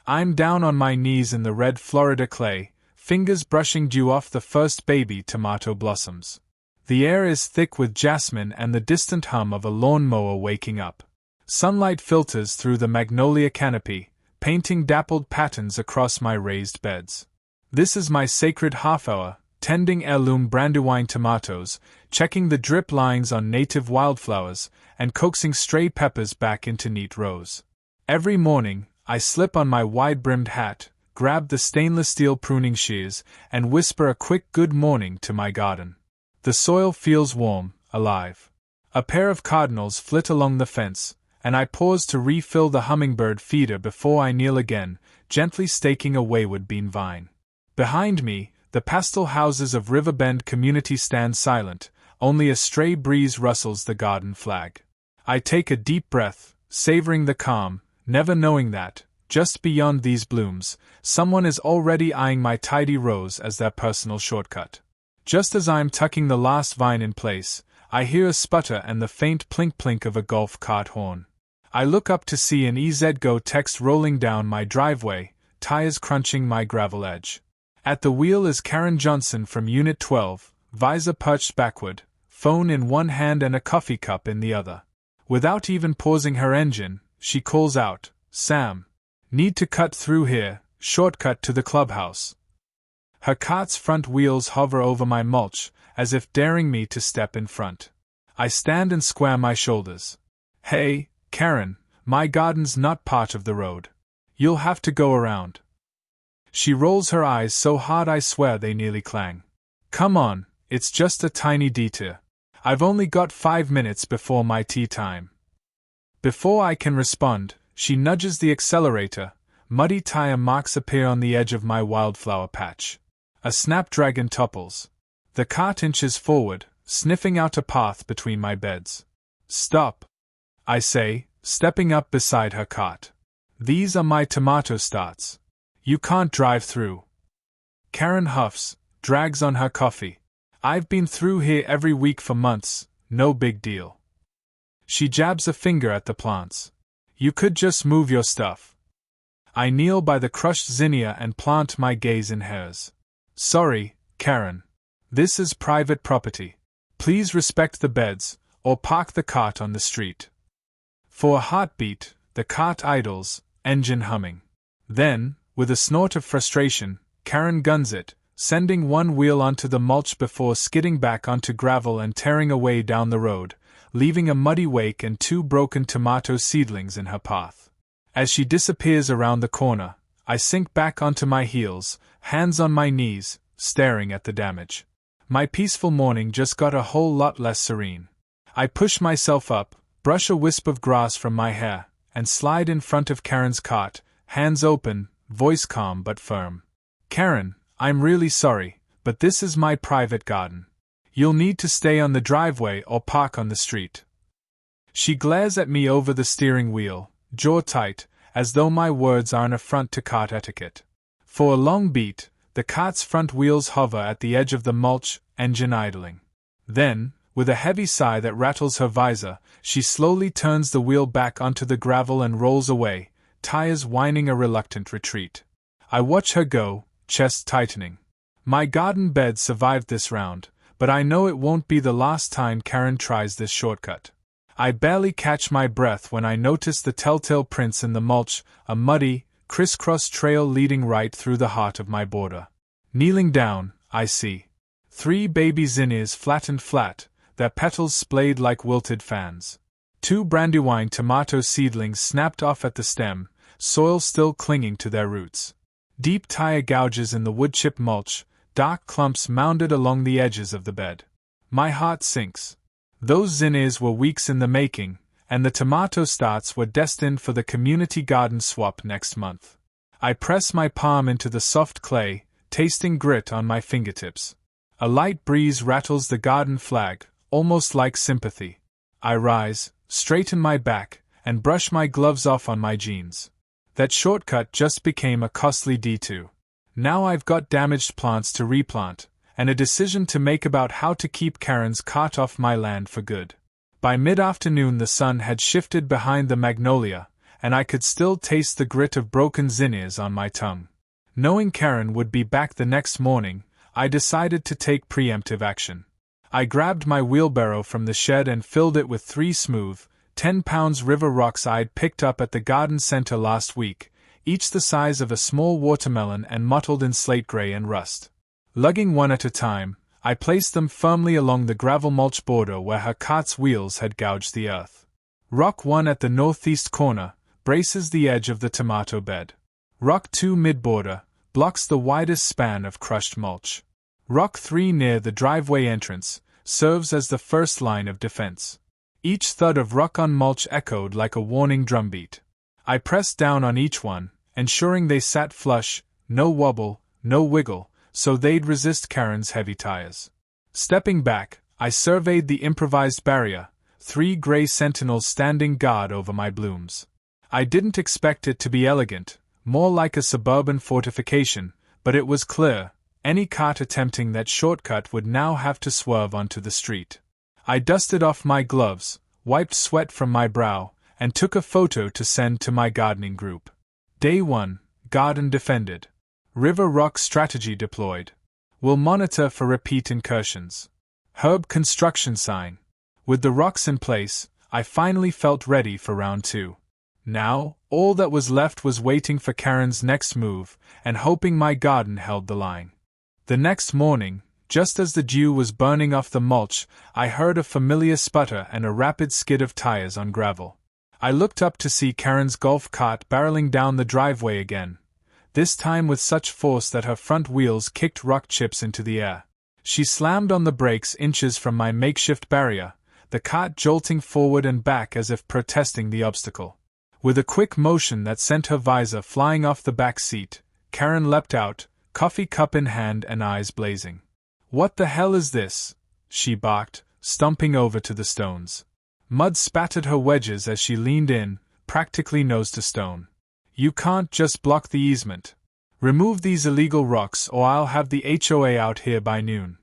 I'm down on my knees in the red Florida clay, fingers brushing dew off the first baby tomato blossoms. The air is thick with jasmine and the distant hum of a lawn mower waking up. Sunlight filters through the magnolia canopy, painting dappled patterns across my raised beds. This is my sacred half-hour, tending heirloom Brandywine tomatoes, checking the drip lines on native wildflowers, and coaxing stray peppers back into neat rows. Every morning, I slip on my wide-brimmed hat, grab the stainless steel pruning shears, and whisper a quick good morning to my garden. The soil feels warm, alive. A pair of cardinals flit along the fence, and I pause to refill the hummingbird feeder before I kneel again, gently staking a wayward bean vine. Behind me, the pastel houses of Riverbend Community stand silent, only a stray breeze rustles the garden flag. I take a deep breath, savoring the calm, never knowing that, just beyond these blooms, someone is already eyeing my tidy rows as their personal shortcut. Just as I'm tucking the last vine in place, I hear a sputter and the faint plink-plink of a golf cart horn. I look up to see an EZGO text rolling down my driveway, tires crunching my gravel edge. At the wheel is Karen Johnson from Unit 12, visor perched backward, phone in one hand and a coffee cup in the other. Without even pausing her engine, she calls out, "Sam. Need to cut through here, shortcut to the clubhouse." Her cart's front wheels hover over my mulch, as if daring me to step in front. I stand and square my shoulders. "Hey, Karen, my garden's not part of the road. You'll have to go around." She rolls her eyes so hard I swear they nearly clang. "Come on, it's just a tiny detour. I've only got 5 minutes before my tea time." Before I can respond, she nudges the accelerator. Muddy tire marks appear on the edge of my wildflower patch. A snapdragon topples. The cart inches forward, sniffing out a path between my beds. "Stop," I say, stepping up beside her cart. "These are my tomato starts. You can't drive through." Karen huffs, drags on her coffee. "I've been through here every week for months, no big deal." She jabs a finger at the plants. "You could just move your stuff." I kneel by the crushed zinnia and plant my gaze in hers. "Sorry, Karen. This is private property. Please respect the beds, or park the cart on the street." For a heartbeat, the cart idles, engine humming. Then, with a snort of frustration, Karen guns it, sending one wheel onto the mulch before skidding back onto gravel and tearing away down the road, leaving a muddy wake and 2 broken tomato seedlings in her path. As she disappears around the corner, I sink back onto my heels, hands on my knees, staring at the damage. My peaceful morning just got a whole lot less serene. I push myself up, brush a wisp of grass from my hair, and slide in front of Karen's cart, hands open, voice calm but firm. "Karen, I'm really sorry, but this is my private garden. You'll need to stay on the driveway or park on the street." She glares at me over the steering wheel, jaw tight, as though my words are an affront to cart etiquette. For a long beat, the cart's front wheels hover at the edge of the mulch, engine idling. Then, with a heavy sigh that rattles her visor, she slowly turns the wheel back onto the gravel and rolls away, tires whining a reluctant retreat. I watch her go, chest tightening. My garden bed survived this round, but I know it won't be the last time Karen tries this shortcut. I barely catch my breath when I notice the telltale prints in the mulch, a muddy, crisscross trail leading right through the heart of my border. Kneeling down, I see 3 baby zinnias flattened flat, their petals splayed like wilted fans. 2 Brandywine tomato seedlings snapped off at the stem, soil still clinging to their roots. Deep tire gouges in the wood-chip mulch, dark clumps mounded along the edges of the bed. My heart sinks. Those zinnias were weeks in the making, and the tomato starts were destined for the community garden swap next month. I press my palm into the soft clay, tasting grit on my fingertips. A light breeze rattles the garden flag, almost like sympathy. I rise, straighten my back, and brush my gloves off on my jeans. That shortcut just became a costly detour. Now I've got damaged plants to replant, and a decision to make about how to keep Karen's cart off my land for good. By mid-afternoon the sun had shifted behind the magnolia, and I could still taste the grit of broken zinnias on my tongue. Knowing Karen would be back the next morning, I decided to take preemptive action. I grabbed my wheelbarrow from the shed and filled it with 3 smooth, 10-pound river rocks I'd picked up at the garden center last week, each the size of a small watermelon and mottled in slate gray and rust. Lugging one at a time, I placed them firmly along the gravel mulch border where her cart's wheels had gouged the earth. Rock 1 at the northeast corner braces the edge of the tomato bed. Rock 2 mid-border blocks the widest span of crushed mulch. Rock 3 near the driveway entrance serves as the first line of defense. Each thud of rock on mulch echoed like a warning drumbeat. I pressed down on each one, ensuring they sat flush, no wobble, no wiggle, so they'd resist Karen's heavy tires. Stepping back, I surveyed the improvised barrier, 3 gray sentinels standing guard over my blooms. I didn't expect it to be elegant, more like a suburban fortification, but it was clear, any cart attempting that shortcut would now have to swerve onto the street. I dusted off my gloves, wiped sweat from my brow, and took a photo to send to my gardening group. Day 1, Garden defended. River rock strategy deployed. Will monitor for repeat incursions. Herb construction sign. With the rocks in place, I finally felt ready for round 2. Now, all that was left was waiting for Karen's next move and hoping my garden held the line. The next morning, just as the dew was burning off the mulch, I heard a familiar sputter and a rapid skid of tires on gravel. I looked up to see Karen's golf cart barreling down the driveway again, this time with such force that her front wheels kicked rock chips into the air. She slammed on the brakes inches from my makeshift barrier, the cart jolting forward and back as if protesting the obstacle. With a quick motion that sent her visor flying off the back seat, Karen leapt out, coffee cup in hand and eyes blazing. "What the hell is this?" she barked, stumping over to the stones. Mud spattered her wedges as she leaned in, practically nose to stone. "You can't just block the easement. Remove these illegal rocks or I'll have the HOA out here by noon."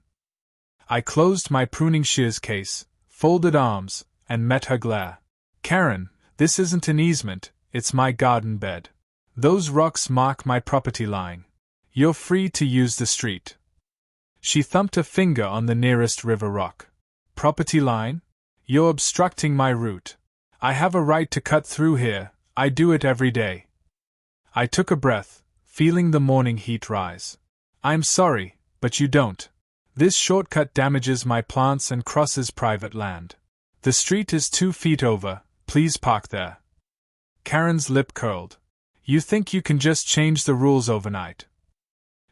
I closed my pruning shears case, folded arms, and met her glare. "Karen, this isn't an easement, it's my garden bed. Those rocks mark my property line. You're free to use the street." She thumped a finger on the nearest river rock. "Property line? You're obstructing my route. I have a right to cut through here, I do it every day." I took a breath, feeling the morning heat rise. "I'm sorry, but you don't. This shortcut damages my plants and crosses private land. The street is 2 feet over, please park there." Karen's lip curled. "You think you can just change the rules overnight?"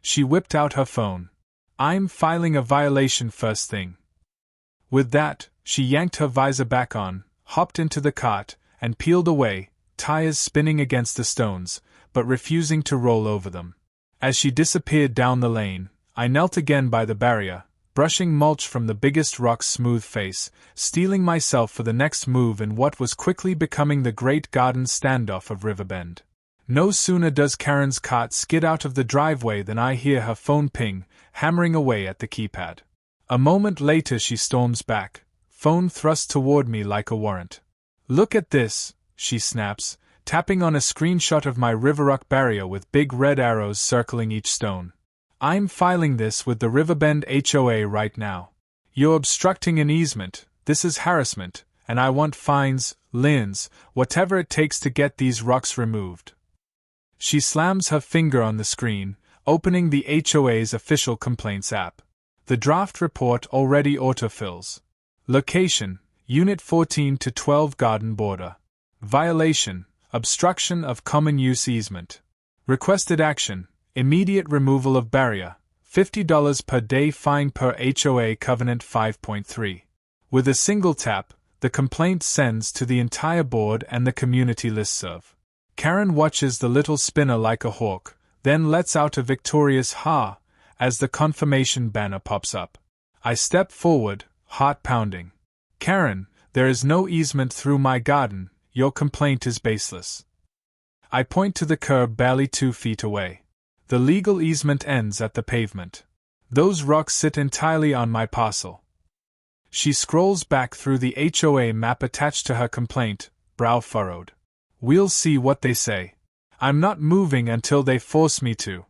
She whipped out her phone. "I'm filing a violation first thing." With that, she yanked her visor back on, hopped into the cart, and peeled away, tires spinning against the stones, but refusing to roll over them. As she disappeared down the lane, I knelt again by the barrier, brushing mulch from the biggest rock's smooth face, steeling myself for the next move in what was quickly becoming the great garden standoff of Riverbend. No sooner does Karen's cart skid out of the driveway than I hear her phone ping, hammering away at the keypad. A moment later she storms back, phone thrust toward me like a warrant. "Look at this," she snaps, tapping on a screenshot of my Riverrock barrier with big red arrows circling each stone. "I'm filing this with the Riverbend HOA right now. You're obstructing an easement, this is harassment, and I want fines, liens, whatever it takes to get these rocks removed." She slams her finger on the screen, opening the HOA's official complaints app. The draft report already autofills. Location: Unit 14 to 12 Garden Border. Violation: obstruction of common use easement. Requested action: immediate removal of barrier, $50 per day fine per HOA Covenant 5.3. With a single tap, the complaint sends to the entire board and the community listserv. Karen watches the little spinner like a hawk, then lets out a victorious "ha" as the confirmation banner pops up. I step forward, heart pounding. "Karen, there is no easement through my garden, your complaint is baseless." I point to the curb barely 2 feet away. The legal easement ends at the pavement. "Those rocks sit entirely on my parcel." She scrolls back through the HOA map attached to her complaint, brow furrowed. We'll see what they say. I'm not moving until they force me to.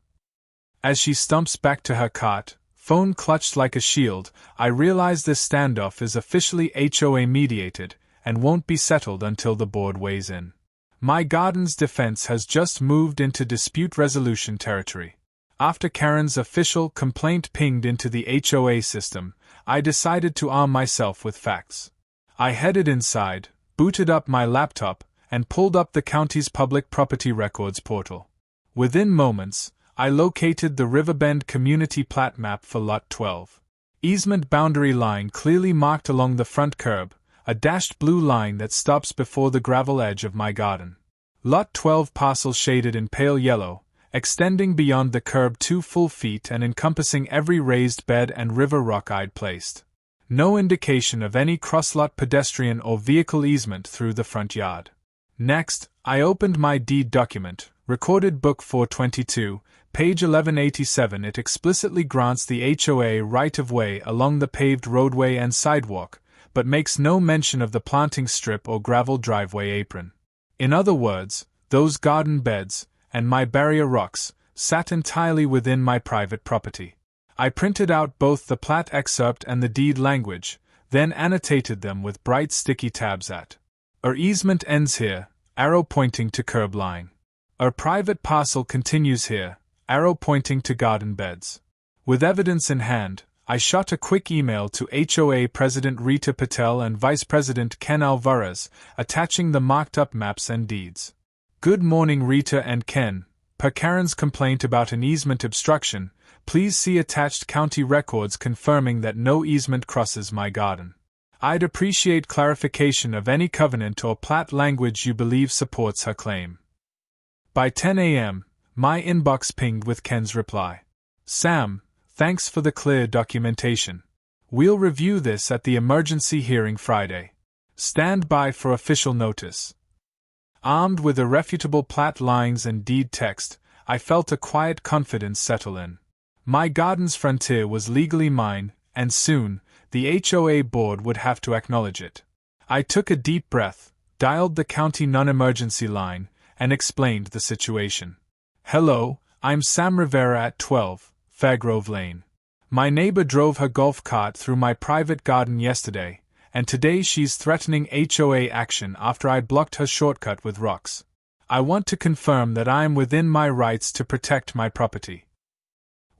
As she stumps back to her cot, phone clutched like a shield, I realize this standoff is officially HOA mediated and won't be settled until the board weighs in. My garden's defense has just moved into dispute resolution territory. After Karen's official complaint pinged into the HOA system, I decided to arm myself with facts. I headed inside, booted up my laptop, and pulled up the county's public property records portal. Within moments, I located the Riverbend Community Plat map for Lot 12. Easement boundary line clearly marked along the front curb, a dashed blue line that stops before the gravel edge of my garden. Lot 12 parcel shaded in pale yellow, extending beyond the curb 2 full feet and encompassing every raised bed and river rock I'd placed. No indication of any cross-lot pedestrian or vehicle easement through the front yard. Next, I opened my deed document, Recorded Book 422, page 1187. It explicitly grants the HOA right-of-way along the paved roadway and sidewalk, but makes no mention of the planting strip or gravel driveway apron. In other words, those garden beds, and my barrier rocks, sat entirely within my private property. I printed out both the plat excerpt and the deed language, then annotated them with bright sticky tabs at. Easement ends here, arrow pointing to curb line. Private parcel continues here, arrow pointing to garden beds. With evidence in hand, I shot a quick email to HOA President Rita Patel and Vice President Ken Alvarez, attaching the marked-up maps and deeds. Good morning Rita and Ken. Per Karen's complaint about an easement obstruction, please see attached county records confirming that no easement crosses my garden. I'd appreciate clarification of any covenant or plat language you believe supports her claim. By 10 a.m., my inbox pinged with Ken's reply. Sam, thanks for the clear documentation. We'll review this at the emergency hearing Friday. Stand by for official notice. Armed with irrefutable plat lines and deed text, I felt a quiet confidence settle in. My garden's frontier was legally mine, and soon, the HOA board would have to acknowledge it. I took a deep breath, dialed the county non-emergency line, and explained the situation. Hello, I'm Sam Rivera at 12, Fairgrove Lane. My neighbor drove her golf cart through my private garden yesterday, and today she's threatening HOA action after I blocked her shortcut with rocks. I want to confirm that I am within my rights to protect my property.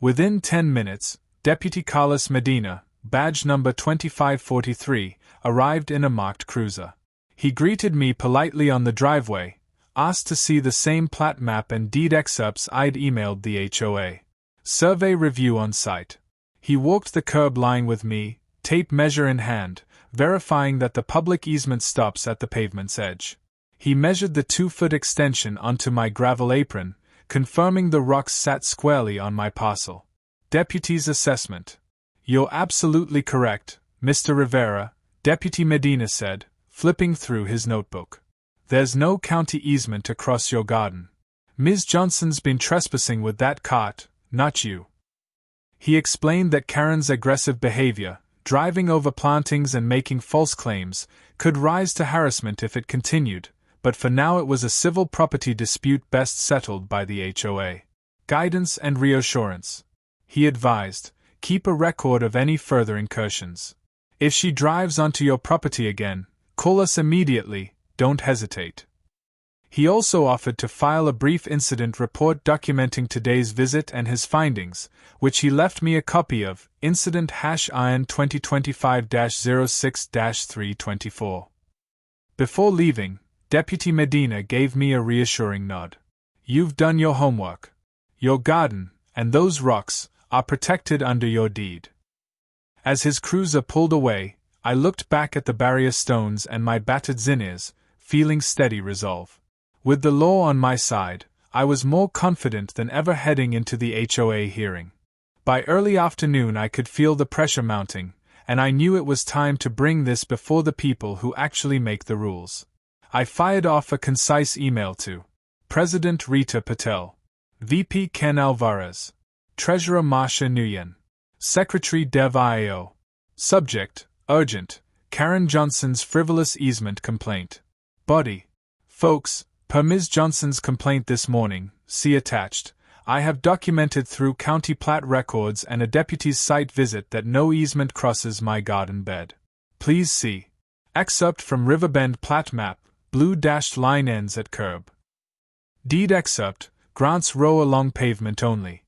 Within 10 minutes, Deputy Carlos Medina, badge number 2543, arrived in a marked cruiser. He greeted me politely on the driveway, asked to see the same plat map and deed excerpts I'd emailed the HOA. Survey review on site. He walked the curb line with me, tape measure in hand, verifying that the public easement stops at the pavement's edge. He measured the 2-foot extension onto my gravel apron, confirming the rocks sat squarely on my parcel. Deputy's assessment. You're absolutely correct, Mr. Rivera, Deputy Medina said, flipping through his notebook. There's no county easement across your garden. Ms. Johnson's been trespassing with that cart, not you. He explained that Karen's aggressive behavior, driving over plantings and making false claims, could rise to harassment if it continued, but for now it was a civil property dispute best settled by the HOA. Guidance and reassurance. He advised, keep a record of any further incursions. If she drives onto your property again, call us immediately, don't hesitate. He also offered to file a brief incident report documenting today's visit and his findings, which he left me a copy of, Incident #IN 2025-06-324. Before leaving, Deputy Medina gave me a reassuring nod. You've done your homework. Your garden, and those rocks, are protected under your deed. As his cruiser pulled away, I looked back at the barrier stones and my battered zinnias, feeling steady resolve. With the law on my side, I was more confident than ever heading into the HOA hearing. By early afternoon I could feel the pressure mounting, and I knew it was time to bring this before the people who actually make the rules. I fired off a concise email to President Rita Patel, VP Ken Alvarez, Treasurer Marcia Nguyen, Secretary Dev IAO. Subject, urgent, Karen Johnson's frivolous easement complaint. Body, folks, Per Ms. Johnson's complaint this morning, see attached, I have documented through County Plat records and a deputy's site visit that no easement crosses my garden bed. Please see. Excerpt from Riverbend Plat map, blue dashed line ends at curb. Deed excerpt, grants row along pavement only.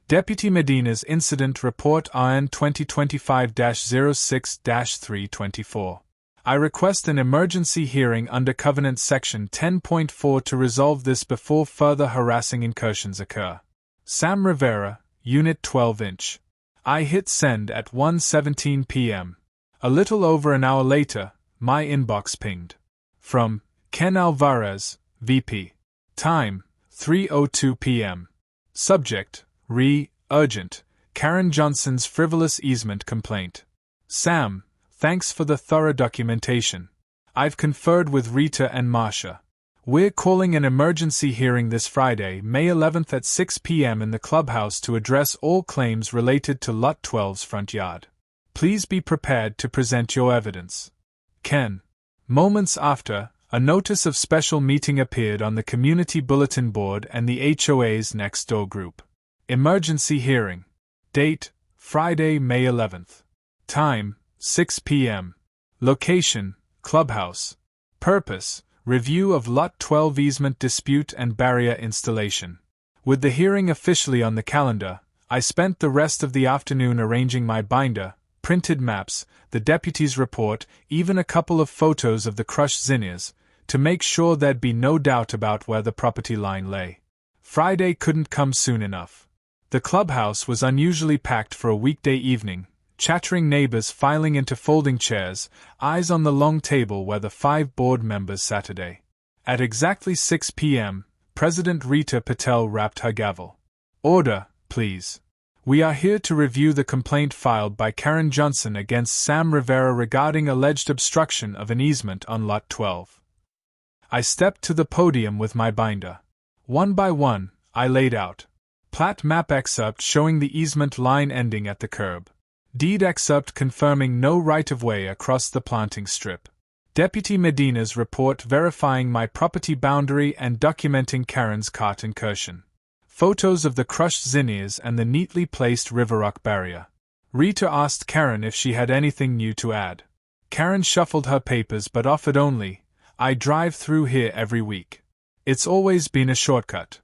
Deputy Medina's Incident Report RN 2025-06-324. I request an emergency hearing under Covenant Section 10.4 to resolve this before further harassing incursions occur. Sam Rivera, Unit 12-inch. I hit send at 1:17 p.m. A little over an hour later, my inbox pinged. From Ken Alvarez, VP. Time, 3:02 p.m. Subject, urgent, Karen Johnson's frivolous easement complaint. Sam, thanks for the thorough documentation. I've conferred with Rita and Marcia. We're calling an emergency hearing this Friday, May 11th at 6 p.m. in the clubhouse to address all claims related to Lot 12's front yard. Please be prepared to present your evidence. Ken. Moments after, a notice of special meeting appeared on the community bulletin board and the HOA's next door group. Emergency hearing. Date, Friday, May 11th. Time, 6 p.m. Location, clubhouse. Purpose, review of Lot 12 easement dispute and barrier installation. With the hearing officially on the calendar, I spent the rest of the afternoon arranging my binder, printed maps, the deputy's report, even a couple of photos of the crushed zinnias, to make sure there'd be no doubt about where the property line lay. Friday couldn't come soon enough. The clubhouse was unusually packed for a weekday evening, chattering neighbors filing into folding chairs, eyes on the long table where the 5 board members sat today. At exactly 6 p.m., President Rita Patel rapped her gavel. Order, please. We are here to review the complaint filed by Karen Johnson against Sam Rivera regarding alleged obstruction of an easement on Lot 12. I stepped to the podium with my binder. One by one, I laid out. Plat map excerpt showing the easement line ending at the curb. Deed excerpt confirming no right-of-way across the planting strip. Deputy Medina's report verifying my property boundary and documenting Karen's cart incursion. Photos of the crushed zinnias and the neatly placed river rock barrier. Rita asked Karen if she had anything new to add. Karen shuffled her papers but offered only, I drive through here every week. It's always been a shortcut.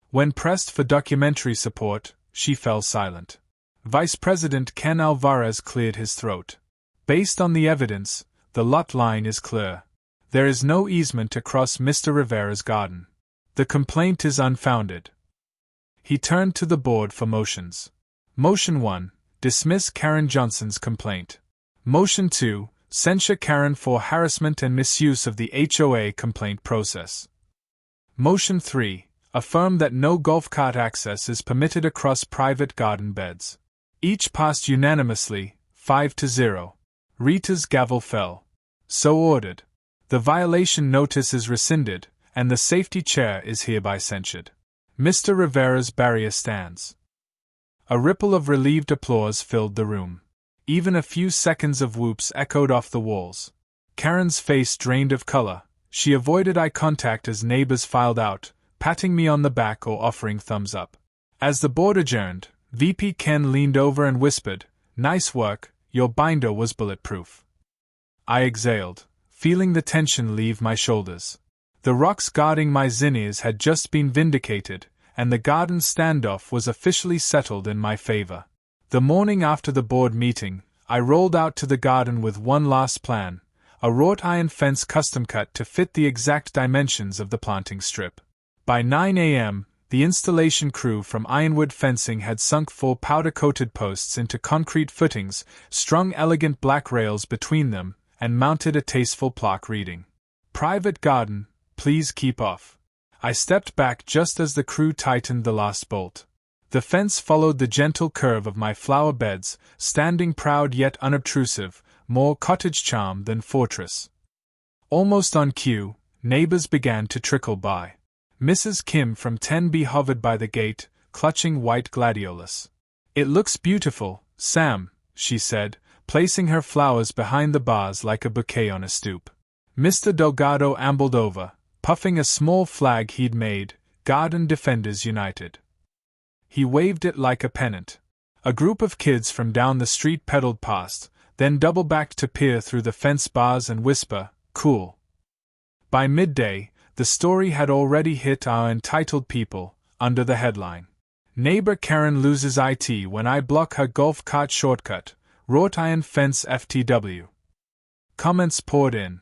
When pressed for documentary support, she fell silent. Vice President Ken Alvarez cleared his throat. Based on the evidence, the lot line is clear. There is no easement across Mr. Rivera's garden. The complaint is unfounded. He turned to the board for motions. Motion 1, dismiss Karen Johnson's complaint. Motion 2, censure Karen for harassment and misuse of the HOA complaint process. Motion 3, affirm that no golf cart access is permitted across private garden beds. Each passed unanimously, 5-0. Rita's gavel fell. So ordered. The violation notice is rescinded, and the safety chair is hereby censured. Mr. Rivera's barrier stands. A ripple of relieved applause filled the room. Even a few seconds of whoops echoed off the walls. Karen's face drained of color. She avoided eye contact as neighbors filed out, patting me on the back or offering thumbs up. As the board adjourned, VP Ken leaned over and whispered, "Nice work, your binder was bulletproof." I exhaled, feeling the tension leave my shoulders. The rocks guarding my zinnias had just been vindicated, and the garden standoff was officially settled in my favor. The morning after the board meeting, I rolled out to the garden with one last plan, a wrought iron fence custom cut to fit the exact dimensions of the planting strip. By 9 a.m., the installation crew from Ironwood Fencing had sunk 4 powder-coated posts into concrete footings, strung elegant black rails between them, and mounted a tasteful plaque reading, "Private garden, please keep off." I stepped back just as the crew tightened the last bolt. The fence followed the gentle curve of my flower beds, standing proud yet unobtrusive, more cottage charm than fortress. Almost on cue, neighbors began to trickle by. Mrs. Kim from 10B hovered by the gate, clutching white gladiolus. "It looks beautiful, Sam," she said, placing her flowers behind the bars like a bouquet on a stoop. Mr. Delgado ambled over, puffing a small flag he'd made, Garden Defenders United. He waved it like a pennant. A group of kids from down the street pedaled past, then double-backed to peer through the fence bars and whisper, "Cool." By midday, the story had already hit our entitled people, under the headline, "Neighbor Karen loses IT when I block her golf cart shortcut, wrought iron fence FTW." Comments poured in.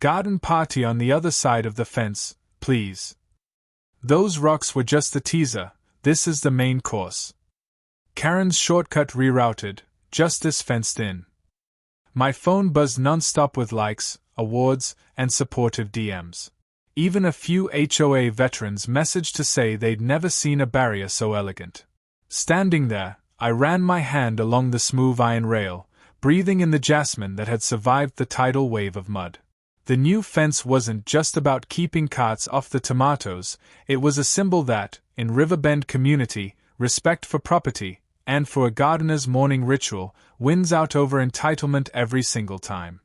"Garden party on the other side of the fence, please." "Those rocks were just the teaser, this is the main course." "Karen's shortcut rerouted, justice fenced in." My phone buzzed non-stop with likes, awards, and supportive DMs. Even a few HOA veterans messaged to say they'd never seen a barrier so elegant. Standing there, I ran my hand along the smooth iron rail, breathing in the jasmine that had survived the tidal wave of mud. The new fence wasn't just about keeping carts off the tomatoes, it was a symbol that, in Riverbend community, respect for property, and for a gardener's morning ritual, wins out over entitlement every single time.